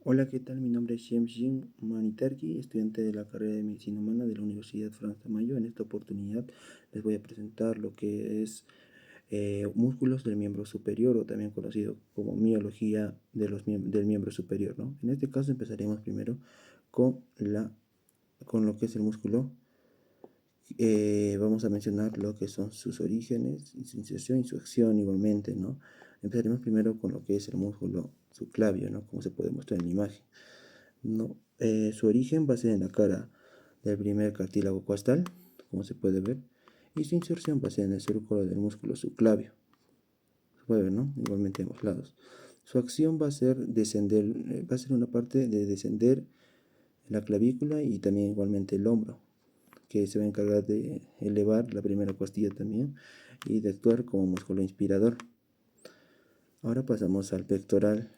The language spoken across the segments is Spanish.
Hola, ¿qué tal? Mi nombre es Shemshin Manitarki, estudiante de la carrera de Medicina Humana de la Universidad Franz Tamayo. En esta oportunidad les voy a presentar lo que es músculos del miembro superior, o también conocido como miología del miembro superior, ¿no? En este caso empezaremos primero con, con lo que es el músculo. Vamos a mencionar lo que son sus orígenes, su inserción y su acción igualmente, ¿no? Empezaremos primero con lo que es el músculo subclavio, ¿no? Como se puede mostrar en la imagen. No, su origen va a ser en la cara del primer cartílago costal, como se puede ver, y su inserción va a ser en el círculo del músculo subclavio. Se puede ver, ¿no? Igualmente en ambos lados. Su acción va a ser descender, va a ser una parte de descender la clavícula y también igualmente el hombro, que se va a encargar de elevar la primera costilla también y de actuar como músculo inspirador. Ahora pasamos al pectoral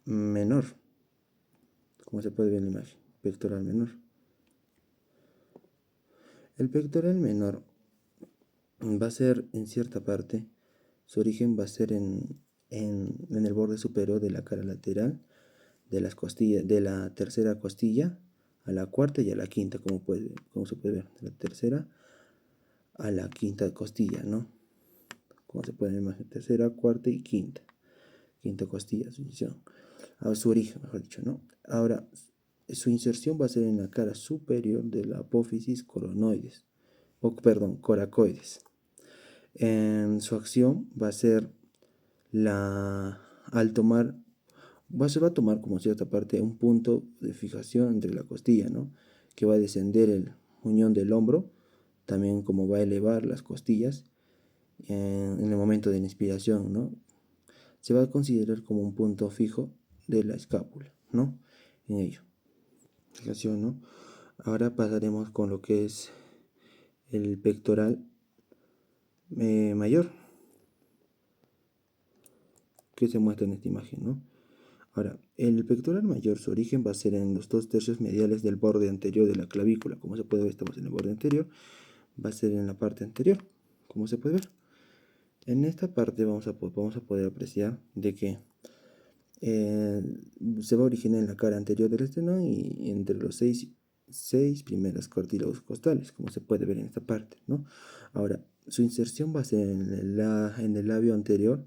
menor, como se puede ver en la imagen, pectoral menor. El pectoral menor va a ser en cierta parte, su origen va a ser en el borde superior de la cara lateral de las costillas, de la tercera costilla a la cuarta y a la quinta, como se puede ver, de la tercera a la quinta costilla, ¿no? Como se puede ver, tercera, cuarta y quinta costilla, su inserción, su origen, mejor dicho, ¿no? Ahora, su inserción va a ser en la cara superior de la apófisis coronoides, coracoides. En su acción va a ser al tomar, se va a tomar como cierta parte un punto de fijación entre la costilla, ¿no? Que va a descender el muñón del hombro, también como va a elevar las costillas en el momento de la inspiración, ¿no? Se va a considerar como un punto fijo de la escápula, ¿no? En ello. Fijación, ¿no? Ahora pasaremos con lo que es el pectoral mayor, que se muestra en esta imagen, ¿no? Ahora, el pectoral mayor, su origen va a ser en los 2/3 mediales del borde anterior de la clavícula. Como se puede ver, estamos en el borde anterior. Va a ser en la parte anterior, como se puede ver. En esta parte vamos a poder apreciar de que se va a originar en la cara anterior del esternón y entre los seis primeras cartílagos costales, como se puede ver en esta parte, ¿no? Ahora, su inserción va a ser en el labio anterior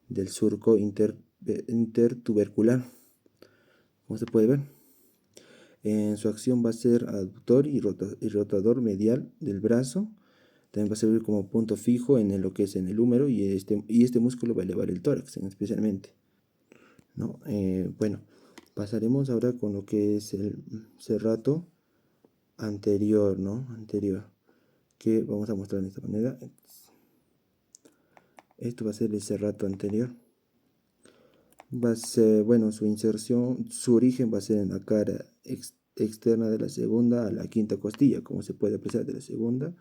del surco intertubercular, como se puede ver. En su acción va a ser aductor y rotador medial del brazo. También va a servir como punto fijo en lo que es en el húmero, y este músculo va a elevar el tórax especialmente, ¿no? Bueno, pasaremos ahora con lo que es el serrato anterior, ¿no? Anterior, que vamos a mostrar de esta manera. Esto va a ser el serrato anterior. Va a ser, bueno, su inserción, su origen va a ser en la cara externa de la segunda a la quinta costilla, como se puede apreciar, de la segunda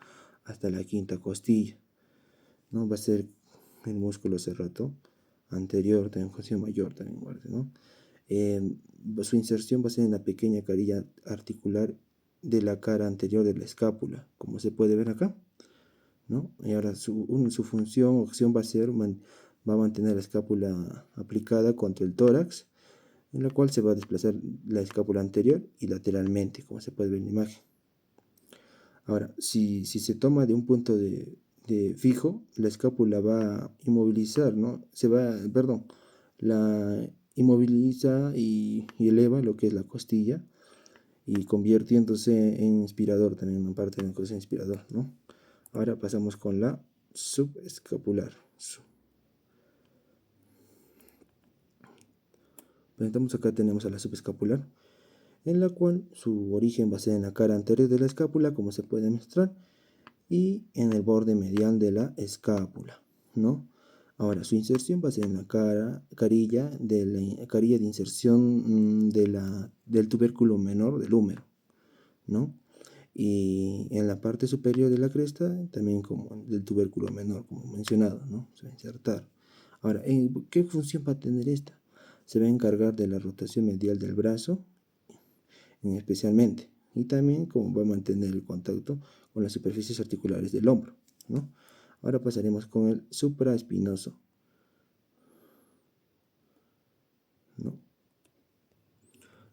hasta la quinta costilla, ¿no? Va a ser el músculo serrato anterior, también conocido mayor, también, ¿no? Su inserción va a ser en la pequeña carilla articular de la cara anterior de la escápula, como se puede ver acá, ¿no? Y ahora su función o acción va a ser, va a mantener la escápula aplicada contra el tórax, en la cual se va a desplazar la escápula anterior y lateralmente, como se puede ver en la imagen. Ahora, si se toma de un punto de fijo, la escápula va a inmovilizar, ¿no? La inmoviliza y eleva lo que es la costilla, y convirtiéndose en inspirador, también una parte de la cosa inspirador, ¿no? Ahora pasamos con la subescapular. Entonces acá tenemos a la subescapular, en la cual su origen va a ser en la cara anterior de la escápula, como se puede mostrar, y en el borde medial de la escápula, ¿no? Ahora, su inserción va a ser en la carilla de inserción del tubérculo menor del húmero, ¿no? Y en la parte superior de la cresta, también como del tubérculo menor, como mencionado, ¿no? Se va a insertar. Ahora, ¿qué función va a tener esta? Se va a encargar de la rotación medial del brazo, especialmente, y también como va a mantener el contacto con las superficies articulares del hombro, ¿no? Ahora pasaremos con el supraespinoso.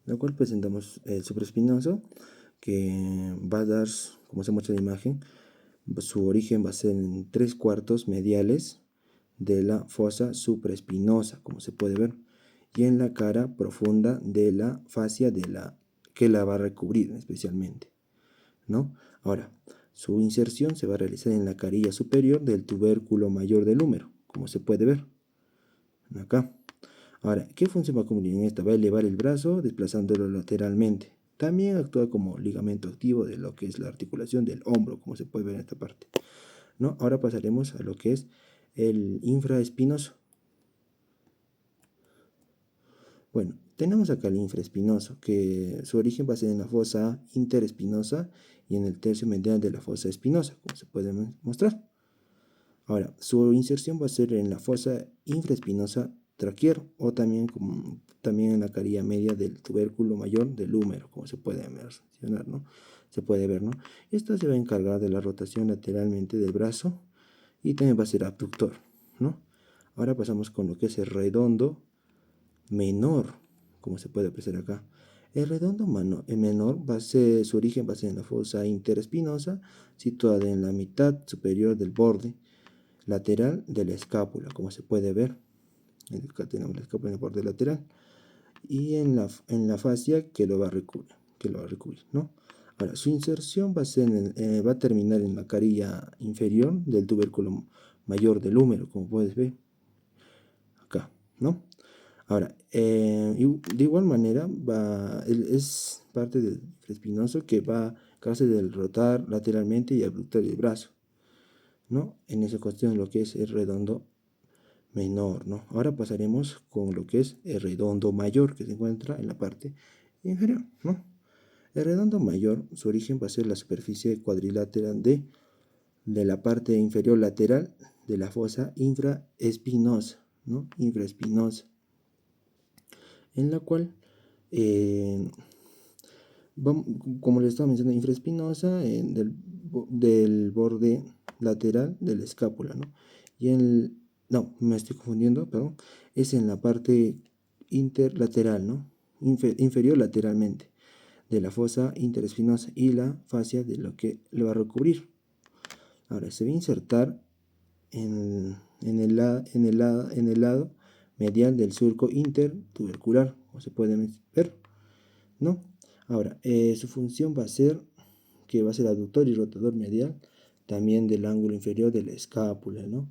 la cual presentamos el supraespinoso, que va a dar, como se muestra en la imagen, su origen va a ser en 3/4 mediales de la fosa supraespinosa, como se puede ver, y en la cara profunda de la fascia que la va a recubrir especialmente, ¿no? Ahora, su inserción se va a realizar en la carilla superior del tubérculo mayor del húmero, como se puede ver acá. Ahora, ¿qué función va a cumplir en esta? Va a elevar el brazo desplazándolo lateralmente. También actúa como ligamento activo de lo que es la articulación del hombro, como se puede ver en esta parte, ¿no? Ahora pasaremos a lo que es el infraespinoso. Bueno, tenemos acá el infraespinoso, que su origen va a ser en la fosa interespinosa y en el tercio medial de la fosa espinosa, como se puede mostrar. Ahora, su inserción va a ser en la fosa infraespinosa traquear o también en la carilla media del tubérculo mayor del húmero, como se puede mencionar, ¿no? Se puede ver, ¿no? Esto se va a encargar de la rotación lateralmente del brazo y también va a ser abductor, ¿no? Ahora pasamos con lo que es el redondo menor, como se puede apreciar acá. El redondo menor su origen va a ser en la fosa interespinosa, situada en la mitad superior del borde lateral de la escápula, como se puede ver. Acá tenemos la escápula en el borde lateral y en la fascia que lo va a recubrir, ¿no? Ahora, su inserción va a terminar en la carilla inferior del tubérculo mayor del húmero, como puedes ver acá, ¿no? Ahora, de igual manera, es parte del espinoso que va a causa del rotar lateralmente y abductor del brazo, ¿no? En esa cuestión lo que es el redondo menor, ¿no? Ahora pasaremos con lo que es el redondo mayor, que se encuentra en la parte inferior, ¿no? El redondo mayor, su origen va a ser la superficie cuadrilateral de la parte inferior lateral de la fosa infraespinosa, ¿no? Infraespinosa, en la cual, como les estaba mencionando, infraespinosa del borde lateral de la escápula, ¿no? No, me estoy confundiendo, perdón, es en la parte interlateral, ¿no? Inferior lateralmente de la fosa interespinosa y la fascia de lo que le va a recubrir. Ahora, se va a insertar en el lado medial del surco intertubercular, como se puede ver, ¿no? Ahora, su función va a ser aductor y rotador medial, también del ángulo inferior de la escápula, ¿no?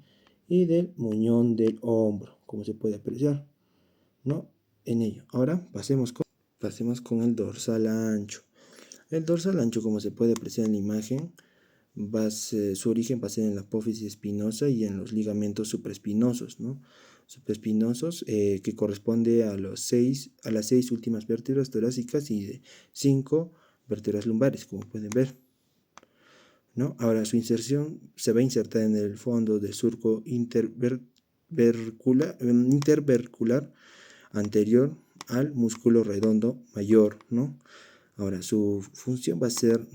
Y del muñón del hombro, como se puede apreciar, ¿no? En ello. Ahora pasemos con el dorsal ancho. El dorsal ancho, como se puede apreciar en la imagen, su origen va a ser en la apófisis espinosa y en los ligamentos supraespinosos, ¿no? Supraespinosos, que corresponde a las 6 últimas vértebras torácicas y de 5 vértebras lumbares, como pueden ver, ¿no? Ahora, su inserción se va a insertar en el fondo del surco intervercular anterior al músculo redondo mayor, ¿no? Ahora, su función va a ser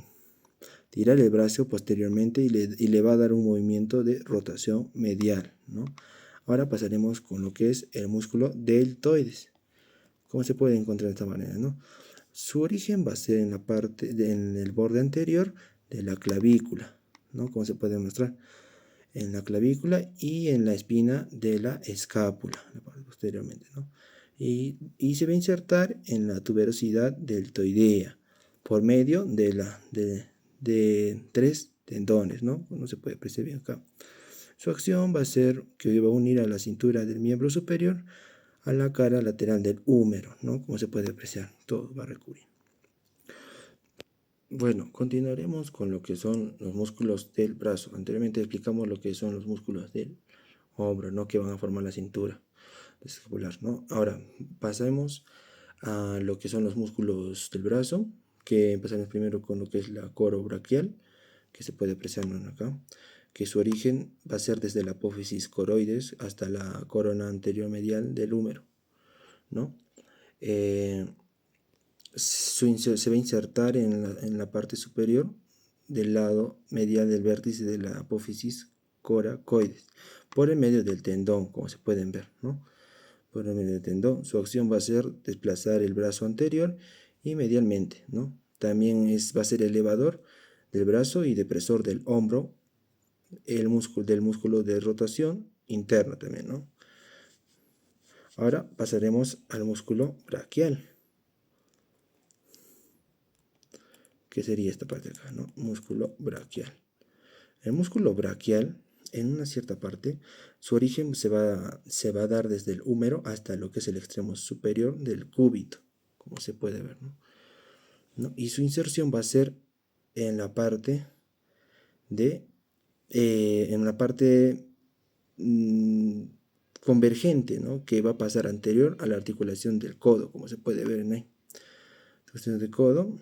tirar el brazo posteriormente y le va a dar un movimiento de rotación medial, ¿no? Ahora pasaremos con lo que es el músculo deltoides. ¿Cómo se puede encontrar de esta manera, no? Su origen va a ser en el borde anterior de la clavícula, ¿no? Como se puede mostrar, en la clavícula y en la espina de la escápula, posteriormente, ¿no? Y se va a insertar en la tuberosidad deltoidea por medio de 3 tendones, ¿no? No se puede apreciar bien acá. Su acción va a ser que va a unir a la cintura del miembro superior a la cara lateral del húmero, ¿no? Como se puede apreciar, todo va a recubrir. Bueno, continuaremos con lo que son los músculos del brazo. Anteriormente explicamos lo que son los músculos del hombro, ¿no? Que van a formar la cintura escapular, ¿no? Ahora, pasemos a lo que son los músculos del brazo, que empezaremos primero con lo que es la corobraquial, que se puede apreciar acá, que su origen va a ser desde la apófisis coroides hasta la corona anterior medial del húmero, ¿no? Se va a insertar en la parte superior del lado medial del vértice de la apófisis coracoides, por el medio del tendón, como se pueden ver, ¿no? por el medio del tendón. Su acción va a ser desplazar el brazo anterior y medialmente, ¿no? También va a ser elevador del brazo y depresor del hombro, del músculo de rotación interno también, ¿no? Ahora pasaremos al músculo braquial, que sería esta parte de acá, ¿no? Músculo braquial. El músculo braquial, en una cierta parte, su origen se va a dar desde el húmero hasta lo que es el extremo superior del cúbito, como se puede ver, ¿no? Y su inserción va a ser en la parte mm, convergente, ¿no? Que va a pasar anterior a la articulación del codo, como se puede ver en ahí. Articulación del codo.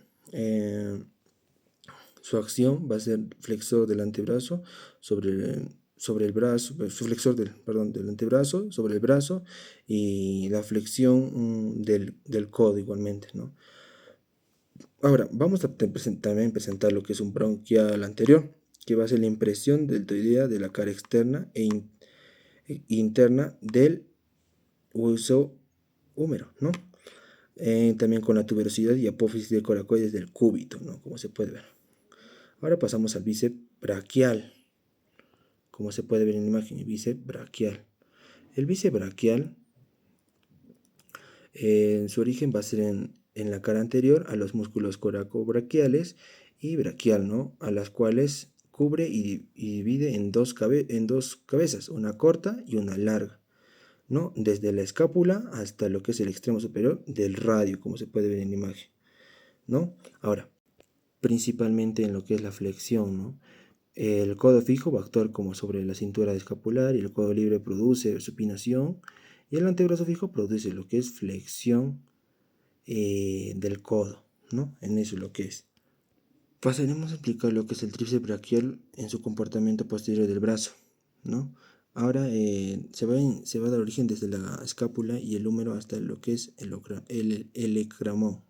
Su acción va a ser flexor del antebrazo sobre el brazo, su flexor del antebrazo sobre el brazo y la flexión del codo igualmente, ¿no? Ahora, vamos a también presentar lo que es un bronquial anterior, que va a ser la impresión deltoidea de la cara externa interna del hueso húmero, ¿no? También con la tuberosidad y apófisis de coracoides del cúbito, ¿no? Como se puede ver. Ahora pasamos al bíceps braquial, como se puede ver en la imagen, el bíceps braquial. El bíceps braquial, en su origen va a ser en la cara anterior a los músculos coracobraquiales y braquial, ¿no? A las cuales cubre y divide en dos cabezas, una corta y una larga, ¿no? Desde la escápula hasta lo que es el extremo superior del radio, como se puede ver en la imagen, ¿no? Ahora, principalmente en lo que es la flexión, ¿no? El codo fijo va a actuar como sobre la cintura escapular y el codo libre produce supinación y el antebrazo fijo produce lo que es flexión del codo, ¿no? En eso es lo que es. Pasaremos a explicar lo que es el tríceps braquial en su comportamiento posterior del brazo, ¿no? Ahora se va a dar origen desde la escápula y el húmero hasta lo que es el olecramón,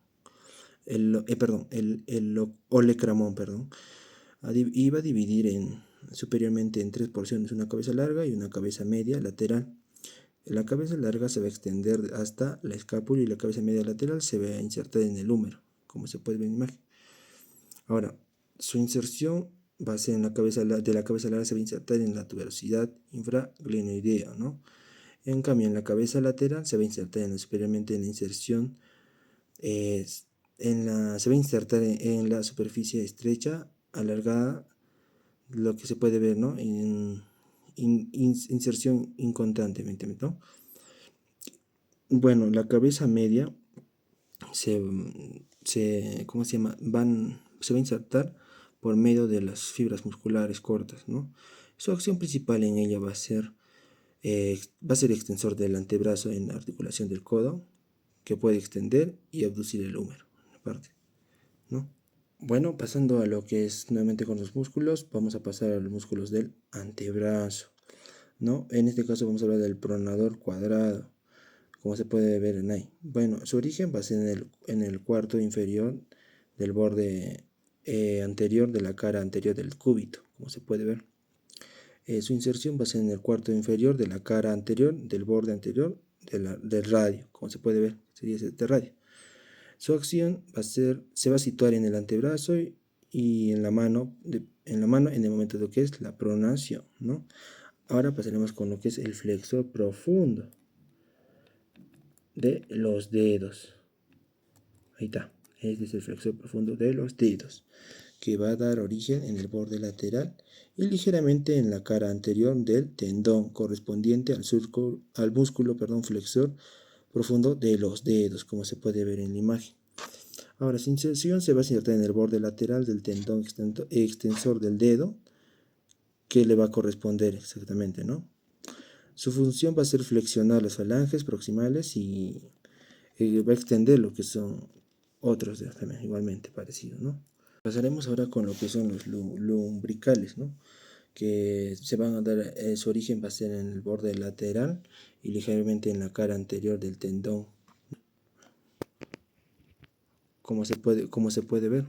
el olecramón, perdón. Y va a dividir superiormente en tres porciones, una cabeza larga y una cabeza media lateral. La cabeza larga se va a extender hasta la escápula y la cabeza media lateral se va a insertar en el húmero, como se puede ver en la imagen. Ahora, su inserción va a ser de la cabeza larga se va a insertar en la tuberosidad infraglenoidea, ¿no? En cambio, en la cabeza lateral se va a insertar superiormente en la inserción, se va a insertar en la superficie estrecha, alargada, lo que se puede ver, ¿no? Inserción inconstantemente, ¿no? Bueno, la cabeza media ¿cómo se llama? Se va a insertar por medio de las fibras musculares cortas, ¿no? Su acción principal en ella va a ser extensor del antebrazo en la articulación del codo, que puede extender y abducir el húmero, aparte, ¿no? Bueno, pasando a lo que es nuevamente con los músculos, vamos a pasar a los músculos del antebrazo, ¿no? En este caso vamos a hablar del pronador cuadrado, como se puede ver en ahí. Bueno, su origen va a ser en el cuarto inferior del borde anterior de la cara anterior del cúbito, como se puede ver. Su inserción va a ser en el cuarto inferior de la cara anterior del borde anterior del radio, como se puede ver, sería este radio. Su acción se va a situar en el antebrazo y en la mano, en el momento de lo que es la pronación, ¿no? Ahora pasaremos con lo que es el flexor profundo de los dedos. Ahí está. Este es el flexor profundo de los dedos, que va a dar origen en el borde lateral y ligeramente en la cara anterior del tendón correspondiente al músculo flexor profundo de los dedos, como se puede ver en la imagen. Ahora, su inserción se va a insertar en el borde lateral del tendón extensor del dedo, que le va a corresponder exactamente, ¿no? Su función va a ser flexionar las falanges proximales y va a extender lo que son otros también igualmente parecidos, ¿no? Pasaremos ahora con lo que son los lumbricales, ¿no? Que se van a dar, su origen va a ser en el borde lateral y ligeramente en la cara anterior del tendón, como se puede ver,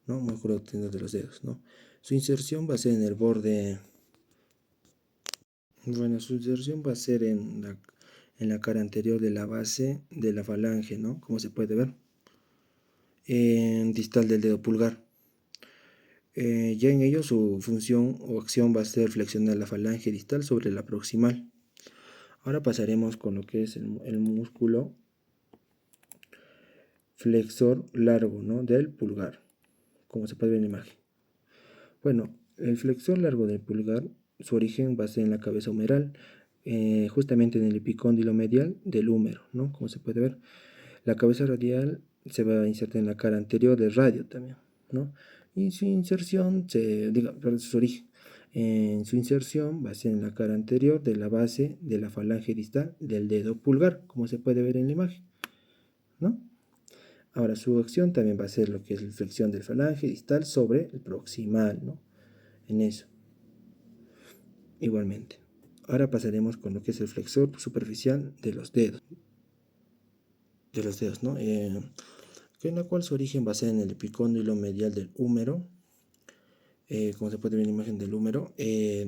¿no? Músculo tendón de los dedos, ¿no? Su inserción va a ser en el borde, bueno, su inserción va a ser en la cara anterior de la base de la falange, ¿no? Como se puede ver, en distal del dedo pulgar. Ya en ello su función o acción va a ser flexionar la falange distal sobre la proximal. Ahora pasaremos con lo que es el músculo flexor largo, ¿no? Del pulgar, como se puede ver en la imagen. Bueno, el flexor largo del pulgar, su origen va a ser en la cabeza humeral, justamente en el epicóndilo medial del húmero, ¿no? Como se puede ver. La cabeza radial se va a insertar en la cara anterior del radio también, ¿no? Y su inserción, su origen, en su inserción va a ser en la cara anterior de la base de la falange distal del dedo pulgar, como se puede ver en la imagen, ¿no? Ahora, su acción también va a ser lo que es la flexión del falange distal sobre el proximal, ¿no? En eso, igualmente. Ahora pasaremos con lo que es el flexor superficial de los dedos, ¿no? En la cual su origen va a ser en el epicóndilo medial del húmero, como se puede ver en la imagen del húmero, y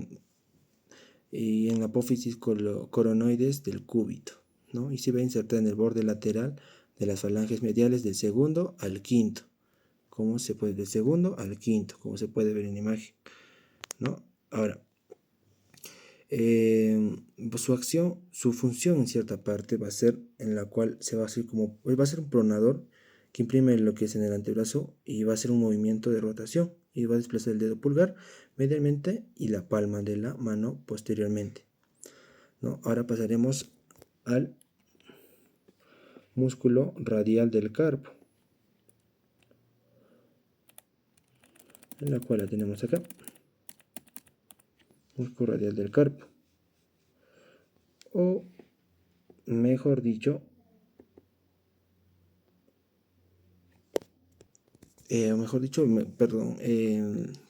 en la apófisis coronoides del cúbito, ¿no? Y se va a insertar en el borde lateral de las falanges mediales del segundo al quinto, del segundo al quinto, como se puede ver en la imagen, ¿no? Ahora, su función en cierta parte va a ser en la cual va a ser un pronador que imprime lo que es en el antebrazo y va a hacer un movimiento de rotación y va a desplazar el dedo pulgar medialmente y la palma de la mano posteriormente, ¿no? Ahora pasaremos al músculo radial del carpo, en la cual la tenemos acá, músculo radial del carpo, o mejor dicho,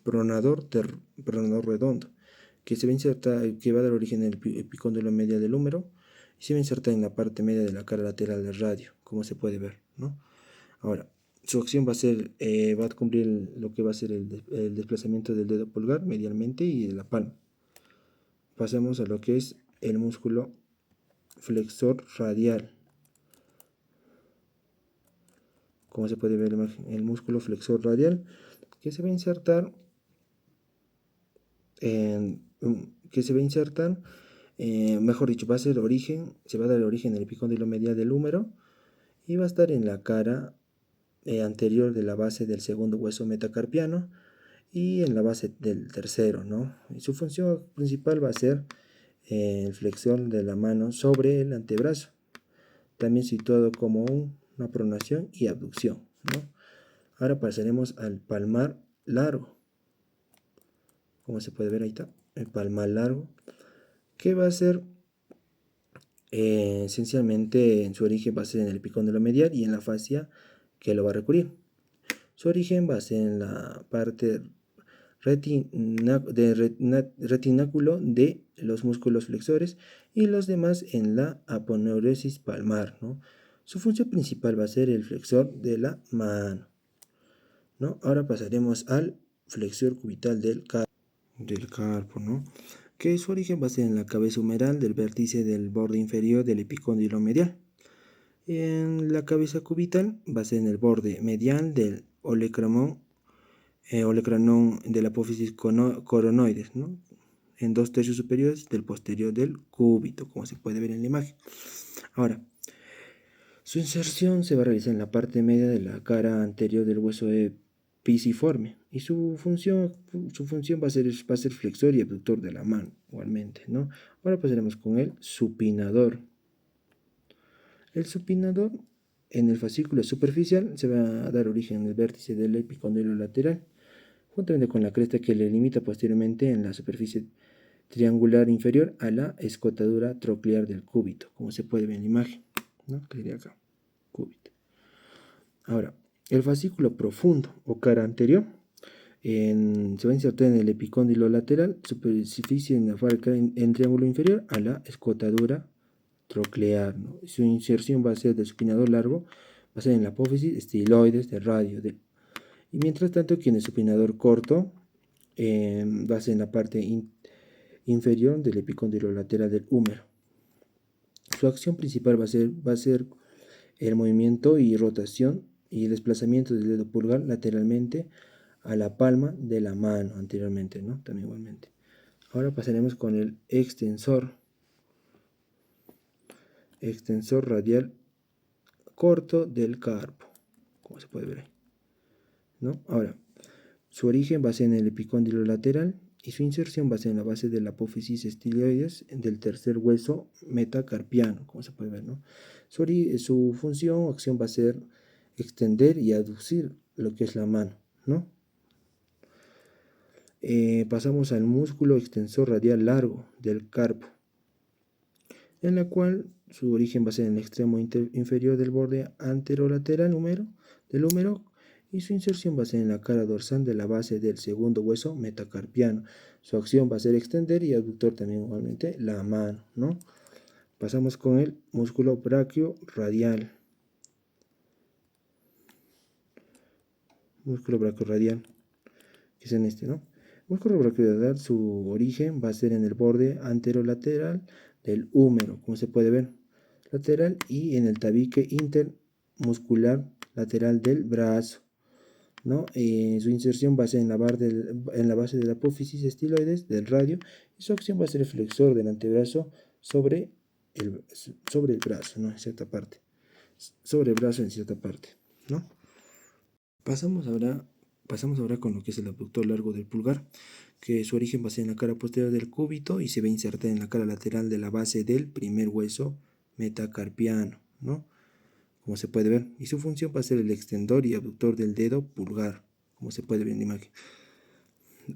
pronador redondo, que va a dar origen al epicóndilo media del húmero y se va a insertar en la parte media de la cara lateral del radio, como se puede ver, ¿no? Ahora, su acción va a cumplir lo que va a ser el desplazamiento del dedo pulgar medialmente y de la palma. Pasamos a lo que es el músculo flexor radial. Como se puede ver el músculo flexor radial, que se va a insertar mejor dicho, se va a dar origen al epicóndilo medial del húmero y va a estar en la cara anterior de la base del segundo hueso metacarpiano y en la base del tercero, ¿no? Y su función principal va a ser flexión de la mano sobre el antebrazo, también situado como una pronación y abducción, ¿no? Ahora pasaremos al palmar largo. Como se puede ver, ahí está, el palmar largo, que va a ser esencialmente en su origen va a ser en el epicóndilo medial y en la fascia que lo va a recubrir. Su origen va a ser en la parte retináculo de los músculos flexores y los demás en la aponeurosis palmar, ¿no? Su función principal va a ser el flexor de la mano, ¿no? Ahora pasaremos al flexor cubital del carpo, ¿no? Que su origen va a ser en la cabeza humeral del vértice del borde inferior del epicóndilo medial. En la cabeza cubital va a ser en el borde medial del olecranon de la apófisis coronoides, ¿no? En 2/3 superiores del posterior del cúbito, como se puede ver en la imagen. Ahora, su inserción se va a realizar en la parte media de la cara anterior del hueso pisiforme y su función va a ser flexor y abductor de la mano, igualmente, ¿no? Ahora pasaremos con el supinador. El supinador en el fascículo superficial se va a dar origen en el vértice del epicóndilo lateral, juntamente con la cresta que le limita posteriormente en la superficie triangular inferior a la escotadura troclear del cúbito, como se puede ver en la imagen, ¿no? Que sería acá, cúbito. Ahora, el fascículo profundo o cara anterior se va a insertar en el epicóndilo lateral, superficie en triángulo inferior a la escotadura troclear, ¿no? Su inserción va a ser del supinador largo, va a ser en la apófisis estiloides del radio. Y mientras tanto, que en el supinador corto va a ser en la parte inferior del epicóndilo lateral del húmero. su acción principal va a ser el movimiento y rotación y el desplazamiento del dedo pulgar lateralmente a la palma de la mano anteriormente, ¿no? También igualmente. Ahora pasaremos con el extensor radial corto del carpo, como se puede ver ahí, ¿no? Ahora, su origen va a ser en el epicóndilo lateral y su inserción va a ser en la base de la apófisis estiloides del tercer hueso metacarpiano, como se puede ver, ¿no? Su función o acción va a ser extender y aducir lo que es la mano, ¿no? Pasamos al músculo extensor radial largo del carpo, en la cual su origen va a ser en el extremo inferior del borde anterolateral del húmero y su inserción va a ser en la cara dorsal de la base del segundo hueso metacarpiano. Su acción va a ser extender y aductor también igualmente la mano, ¿no? Pasamos con el músculo brachioradial. Músculo brachioradial, que es en este, ¿no? Músculo brachioradial, su origen va a ser en el borde anterolateral del húmero, como se puede ver, lateral, y en el tabique intermuscular lateral del brazo, ¿no? Su inserción va a ser en la base de la apófisis estiloides del radio y su acción va a ser el flexor del antebrazo sobre el brazo, ¿no? En cierta parte. Sobre el brazo en cierta parte, ¿no? Pasamos ahora con lo que es el abductor largo del pulgar, que su origen va a ser en la cara posterior del cúbito y se va a insertar en la cara lateral de la base del primer hueso metacarpiano, ¿no? Como se puede ver. Y su función va a ser el extensor y abductor del dedo pulgar, como se puede ver en la imagen.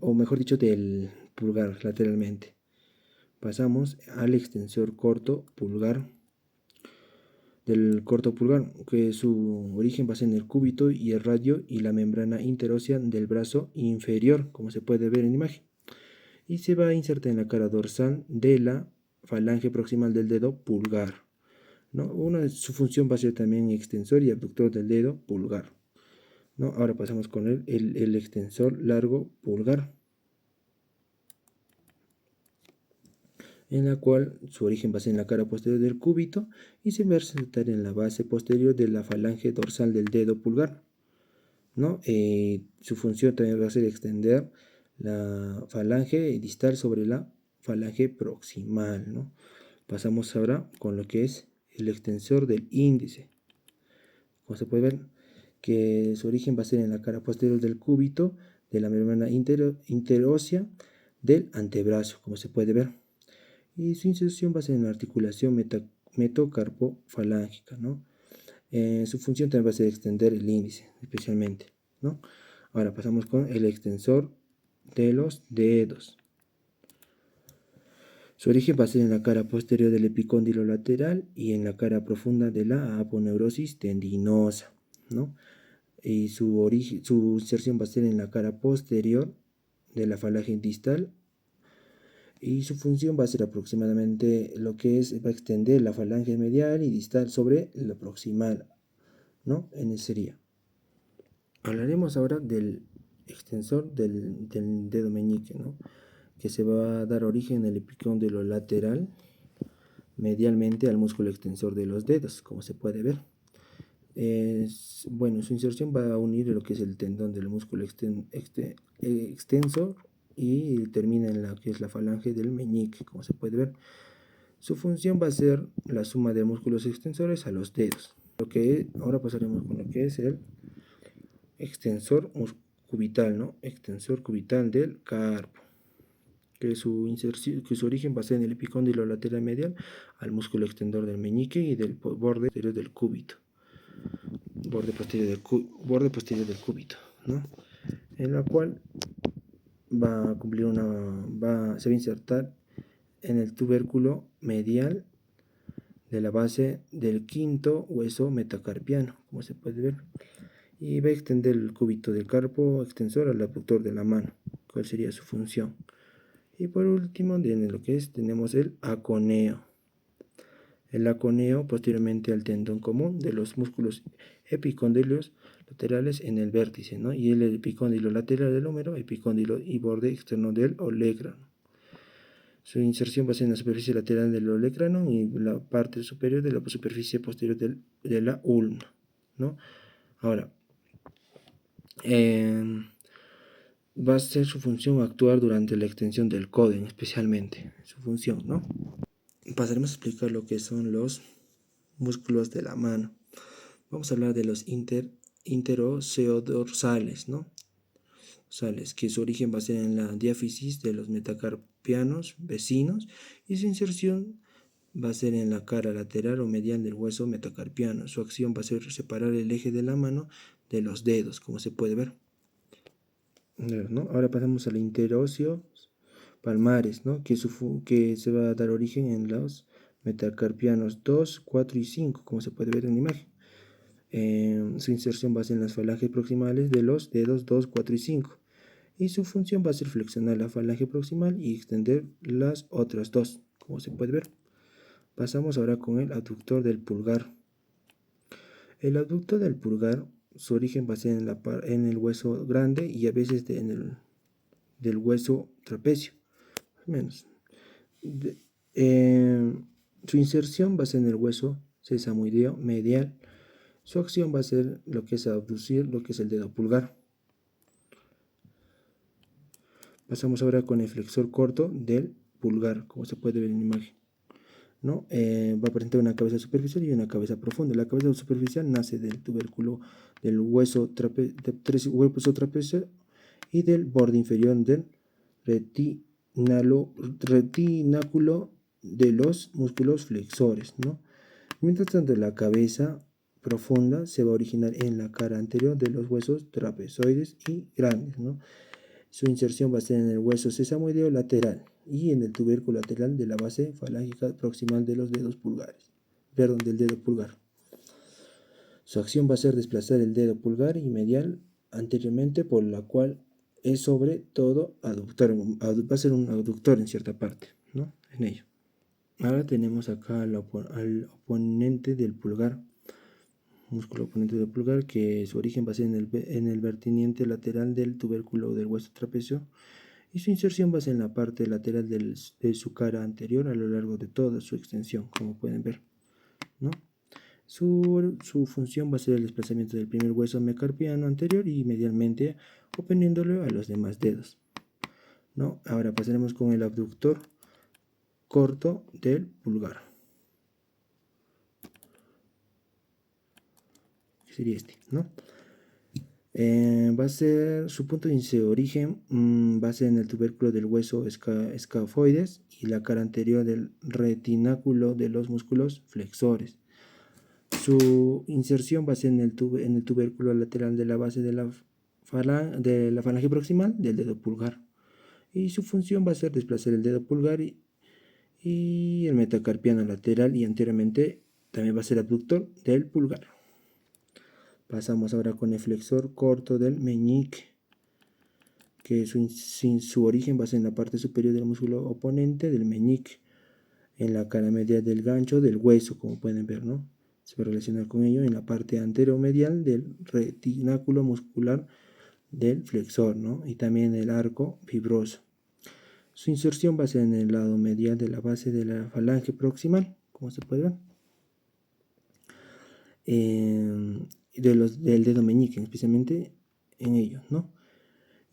O mejor dicho, del pulgar lateralmente. Pasamos al extensor corto pulgar del corto pulgar, que su origen va a ser en el cúbito y el radio y la membrana interósea del brazo inferior, como se puede ver en la imagen, y se va a insertar en la cara dorsal de la falange proximal del dedo pulgar, ¿no? Su función va a ser también extensor y abductor del dedo pulgar, ¿no? Ahora pasamos con el extensor largo pulgar, en la cual su origen va a ser en la cara posterior del cúbito y se va a insertar en la base posterior de la falange dorsal del dedo pulgar, ¿no? Su función también va a ser extender la falange distal sobre la falange proximal, ¿no? Pasamos ahora con lo que es el extensor del índice. Como se puede ver, que su origen va a ser en la cara posterior del cúbito de la membrana interósea del antebrazo, como se puede ver. Y su inserción va a ser en la articulación metocarpofalángica, ¿no? Su función también va a ser extender el índice, especialmente, ¿no? Ahora pasamos con el extensor de los dedos. Su origen va a ser en la cara posterior del epicóndilo lateral y en la cara profunda de la aponeurosis tendinosa, ¿no? Y su inserción va a ser en la cara posterior de la falange distal y su función va a ser aproximadamente lo que es, va a extender la falange medial y distal sobre la proximal, ¿no? En ese sería. Hablaremos ahora del extensor del dedo meñique, ¿no? Que se va a dar origen en el epicóndilo lateral medialmente al músculo extensor de los dedos, como se puede ver. Bueno, su inserción va a unir lo que es el tendón del músculo extensor y termina en la que es la falange del meñique, como se puede ver. Su función va a ser la suma de músculos extensores a los dedos. Ahora pasaremos con lo que es el extensor cubital, ¿no? Extensor cubital del carpo, que su origen va a ser en el epicóndilo lateral medial al músculo extensor del meñique y del borde posterior del cúbito. Borde posterior del cúbito, ¿no? En la cual va a cumplir se va a insertar en el tubérculo medial de la base del quinto hueso metacarpiano, como se puede ver, y va a extender el cúbito del carpo extensor al abductor de la mano, cuál sería su función. Y por último, en lo que tenemos el aconeo. El aconeo posteriormente al tendón común de los músculos epicóndilos laterales en el vértice, ¿no? Y el epicóndilo lateral del húmero, epicóndilo y borde externo del olecrano. Su inserción va a ser en la superficie lateral del olecranon y la parte superior de la superficie posterior de la ulna, ¿no? Ahora, va a ser su función actuar durante la extensión del coden, especialmente su función, ¿no? Pasaremos a explicar lo que son los músculos de la mano. Vamos a hablar de los interoceodorsales, ¿no? Que su origen va a ser en la diáfisis de los metacarpianos vecinos y su inserción va a ser en la cara lateral o medial del hueso metacarpiano. Su acción va a ser separar el eje de la mano de los dedos, como se puede ver, ¿no? Ahora pasamos al interóseos palmares, ¿no? que se va a dar origen en los metacarpianos 2, 4 y 5, como se puede ver en la imagen. Su inserción va a ser en las falanges proximales de los dedos 2, 4 y 5. Y su función va a ser flexionar la falange proximal y extender las otras dos, como se puede ver. Pasamos ahora con el abductor del pulgar. El abductor del pulgar, su origen va a ser en el hueso grande y a veces del hueso trapecio, más o menos. Su inserción va a ser en el hueso sesamoideo medial. Su acción va a ser lo que es abducir lo que es el dedo pulgar. Pasamos ahora con el flexor corto del pulgar, como se puede ver en la imagen, ¿no? Va a presentar una cabeza superficial y una cabeza profunda. La cabeza superficial nace del tubérculo del hueso trapecio y del borde inferior del retináculo de los músculos flexores, ¿no? Mientras tanto, la cabeza profunda se va a originar en la cara anterior de los huesos trapezoides y grandes, ¿no? Su inserción va a ser en el hueso sesamoideo lateral y en el tubérculo lateral de la base falángica proximal de los dedos pulgares, perdón, del dedo pulgar. Su acción va a ser desplazar el dedo pulgar y medial anteriormente, por la cual es sobre todo aductor, va a ser un aductor en cierta parte, ¿no? En ello. Ahora tenemos acá al oponente del pulgar, músculo oponente del pulgar, que su origen va a ser en el vertiniente lateral del tubérculo del hueso trapecio y su inserción va a ser en la parte lateral de su cara anterior a lo largo de toda su extensión, como pueden ver, ¿no? Su función va a ser el desplazamiento del primer hueso metacarpiano anterior y medialmente oponiéndolo a los demás dedos, ¿no? Ahora pasaremos con el abductor corto del pulgar, que sería este, ¿no? Va a ser su punto de origen, va a ser en el tubérculo del hueso escafoides y la cara anterior del retináculo de los músculos flexores. Su inserción va a ser en el tubérculo lateral de la base de la falange proximal del dedo pulgar. Y su función va a ser desplazar el dedo pulgar y el metacarpiano lateral, y anteriormente también va a ser abductor del pulgar. Pasamos ahora con el flexor corto del meñique, que su origen va a ser en la parte superior del músculo oponente del meñique, en la cara medial del gancho del hueso, como pueden ver, ¿no? Se va a relacionar con ello en la parte anteromedial del retináculo muscular del flexor, ¿no? Y también el arco fibroso. Su inserción va a ser en el lado medial de la base de la falange proximal, como se puede ver, del dedo meñique, especialmente en ellos, ¿no?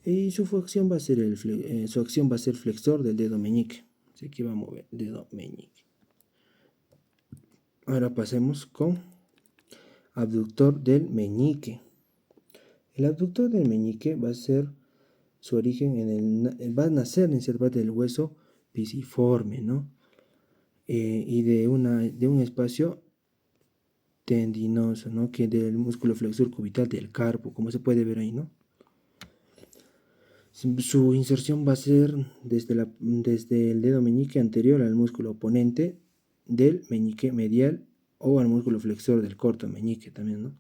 Y su acción va a ser flexor del dedo meñique. Así que va a mover el dedo meñique. Ahora pasemos con abductor del meñique. El abductor del meñique va a ser su origen va a nacer en cierta parte del hueso pisiforme, ¿no? Y de un espacio tendinoso, ¿no? Que del músculo flexor cubital del carpo, como se puede ver ahí, ¿no? Su inserción va a ser desde el dedo meñique anterior al músculo oponente del meñique medial o al músculo flexor del corto meñique también, ¿no?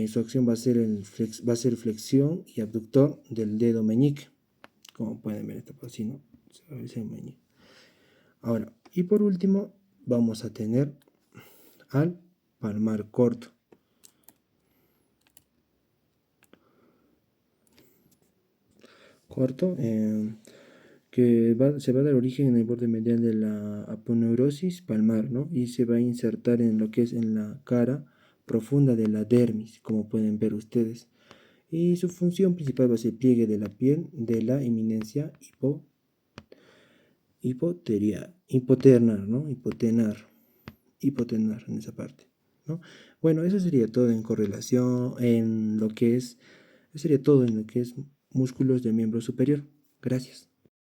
Su acción va a ser flexión y abductor del dedo meñique, como pueden ver esta así, ¿no? Ahora, y por último, vamos a tener al palmar corto. que se va a dar origen en el borde medial de la aponeurosis palmar, ¿no? Y se va a insertar en lo que es en la cara profunda de la dermis, como pueden ver ustedes. Y su función principal va a ser pliegue de la piel de la eminencia hipoternar, ¿no? Hipotenar en esa parte, ¿no? Bueno, eso sería todo en correlación, en lo que es, eso sería todo en lo que es músculos del miembro superior. Gracias.